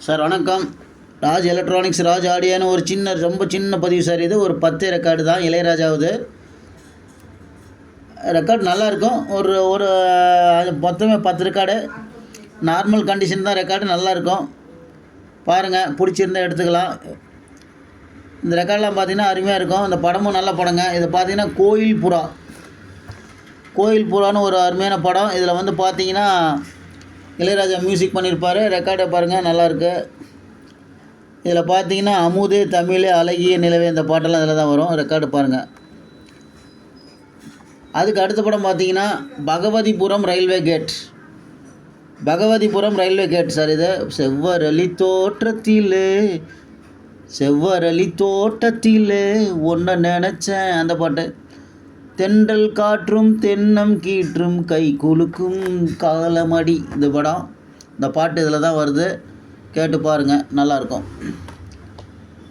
Sir வணக்கம். Raj electronics, Raj ஆடியோன்னு ஒரு ரொம்ப சின்ன பதிவு சார். இது ஒரு 10 ரெக்கார்டு தான், இளையராஜாவுது. ரெக்கார்டு நல்லாயிருக்கும். ஒரு ஒரு மொத்தமே 10 ரெக்கார்டு. நார்மல் கண்டிஷன் தான் ரெக்கார்டு, நல்லாயிருக்கும். பாருங்கள், பிடிச்சிருந்தால் எடுத்துக்கலாம். இந்த ரெக்கார்டெலாம் பார்த்திங்கன்னா அருமையாக இருக்கும். இந்த படமும் நல்ல படங்க. இது பார்த்திங்கன்னா கோயில் புறான்னு ஒரு அருமையான படம். இதில் வந்து பார்த்திங்கன்னா இளையராஜா மியூசிக் பண்ணியிருப்பார். ரெக்கார்டை பாருங்கள், நல்லாயிருக்கு. இதில் பார்த்தீங்கன்னா அமுதே தமிழே அழகிய நிலவே, இந்த பாட்டெல்லாம் இதில் தான் வரும். ரெக்கார்டு பாருங்கள். அதுக்கு அடுத்த படம் பார்த்தீங்கன்னா பகவதிபுரம் ரயில்வே கேட் சார். இது செவ்வரளி தோட்டத்திலே ஒன்றை நினச்சேன், அந்த பாட்டு. தென்றல் காற்றும் தென்னம் கீற்றும் கை குலுக்கும் காலமடி, இந்த படம். இந்த பாட்டு இதில் தான் வருது. கேட்டு பாருங்கள், நல்லாயிருக்கும்.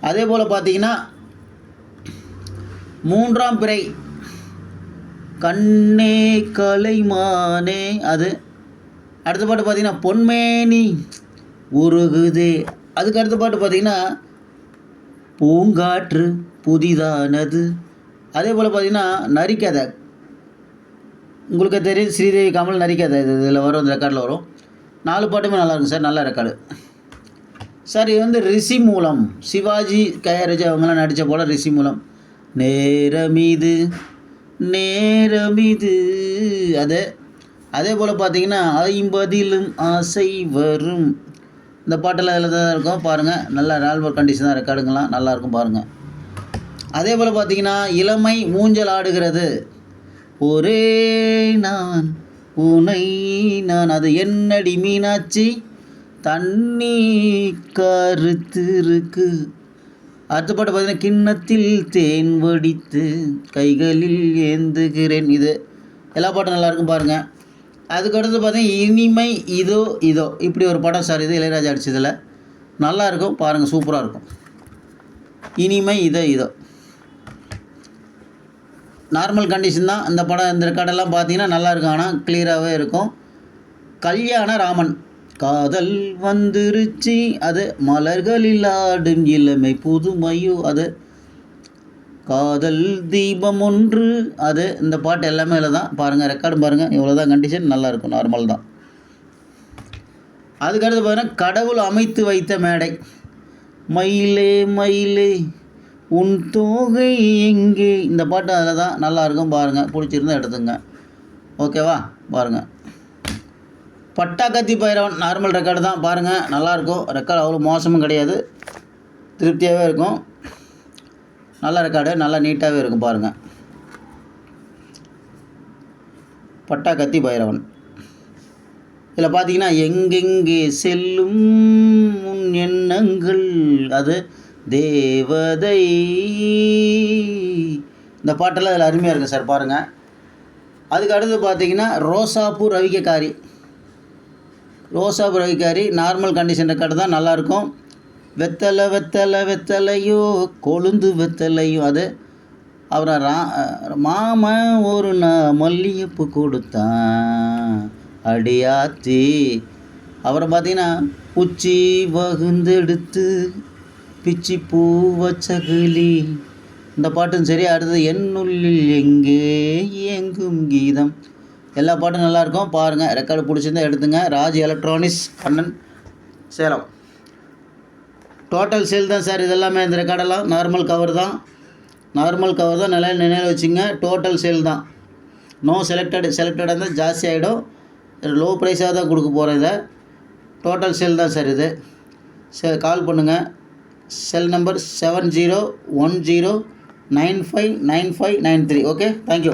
அதே போல் பார்த்தீங்கன்னா மூன்றாம் பிறை கண்ணே கலைமானே, அது. அடுத்த பாட்டு பார்த்தீங்கன்னா பொன்மேனி உருகுதே. அதுக்கு அடுத்த பாட்டு பார்த்தீங்கன்னா பூங்காற்று புதிதானது. அதே போல் பார்த்தீங்கன்னா நரிக்கதை, உங்களுக்கு தெரியும், ஸ்ரீதேவி கமல் நரிக்கதை. இதில் வரும், இந்த ரெக்கார்டில் வரும். 4 பாட்டுமே நல்லாயிருக்கும் சார், நல்ல ரெக்கார்டு சார். இது வந்து ரிஷி மூலம், சிவாஜி கயராஜா அவங்களாம் நடித்த போல் ரிஷி மூலம். நேரமிது அது. அதே போல் பார்த்தீங்கன்னா 50லும் ஆசை வரும், இந்த பாட்டெல்லாம் இதில் தான் இருக்கும். பாருங்கள், நல்ல ஆல்பம் கண்டிஷன் தான், ரெக்கார்டுங்களாம் நல்லாயிருக்கும், பாருங்கள். அதே போல் பார்த்தீங்கன்னா இளமை ஊஞ்சல் ஆடுகிறது, ஒரே நான் உனை நான், அது என்னடி மீனாட்சி தண்ணி கருத்திருக்கு. அடுத்த பாட்டு பார்த்தீங்கன்னா கிண்ணத்தில் தேன் வடித்து கைகளில் ஏந்துகிறேன். இது எல்லா பாட்டும் நல்லாயிருக்கும், பாருங்கள். அதுக்கடுத்து பார்த்தீங்கன்னா இனிமை இதோ இப்படி ஒரு படம் சார். இது இளையராஜா அடிச்சதில் நல்லாயிருக்கும், பாருங்கள், சூப்பராக இருக்கும். இனிமை இதோ நார்மல் கண்டிஷன் தான் இந்த படம். இந்த ரெக்கார்டெல்லாம் பார்த்தீங்கன்னா நல்லாயிருக்கும், ஆனால் கிளியராகவே இருக்கும். கல்யாண ராமன், காதல் வந்துருச்சு, அது. மலர்களில் ஆடும் இளமை புதுமையோ, அது. காதல் தீபம் ஒன்று, அது. இந்த பாட்டு எல்லாமே இதில் தான், பாருங்கள், ரெக்கார்டு பாருங்கள். இவ்வளோ தான் கண்டிஷன், நல்லாயிருக்கும், நார்மல் தான். அதுக்கடுத்து பாருங்கள் கடவுள் அமைத்து வைத்த மேடை, மயிலே உன் தோகை எங்கே, இந்த பாட்டு அதில் தான், நல்லாயிருக்கும், பாருங்கள். பிடிச்சிருந்தா எடுத்துங்க, ஓகேவா. பாருங்கள், பட்டாக்கத்தி பைரவன் நார்மல் ரெக்கார்டு தான், பாருங்கள், நல்லாயிருக்கும். ரெக்கார்டு அவ்வளோ மோசமும் கிடையாது, திருப்தியாகவே இருக்கும். நல்ல ரெக்கார்டு, நல்லா நீட்டாகவே இருக்கும், பாருங்கள். பட்டாக்கத்தி பைரவன். இதில் பார்த்தீங்கன்னா எங்கெங்கே செல்லும் உன் எண்ணங்கள், அது. தேவதை, இந்த பாட்டெல்லாம் இதில் அருமையாக இருக்குது சார், பாருங்கள். அதுக்கு அடுத்து பார்த்தீங்கன்னா ரோசாப்பூ ரவிக்காரி நார்மல் கண்டிஷன் ரெக்கார்டு தான், நல்லாயிருக்கும். வெத்தலையோ கொழுந்து வெத்தலையோ, அது. அப்புறம் மாமன் ஒரு மல்லிகைப்பூ கொடுத்தான் அடியாத்தி. அப்புறம் பார்த்தீங்கன்னா உச்சி வகுந்தெடுத்து பிச்சி பூ வச்சகிளி, இந்த பாட்டும் சரி. அடுத்தது என்னுள்ளில் எங்கே எங்கும் கீதம், எல்லா பாட்டும் நல்லாயிருக்கும், பாருங்கள். ரெக்கார்டு பிடிச்சிருந்தா எடுத்துங்க. Raj electronics, Kannan, Salem. Total sale தான் சார் இதெல்லாமே. இந்த ரெக்கார்டெல்லாம் நார்மல் கவர் தான், நல்லா நினைவில் வச்சுங்க. டோட்டல் சேல் தான், நோ செலக்டடாக இருந்தால் ஜாஸ்தி ஆகிடும். லோ ப்ரைஸாக தான் கொடுக்க போகிறேன். இதை டோட்டல் சேல் தான் சார் இது. கால் பண்ணுங்கள். Cell number 7010959593. Okay, thank you.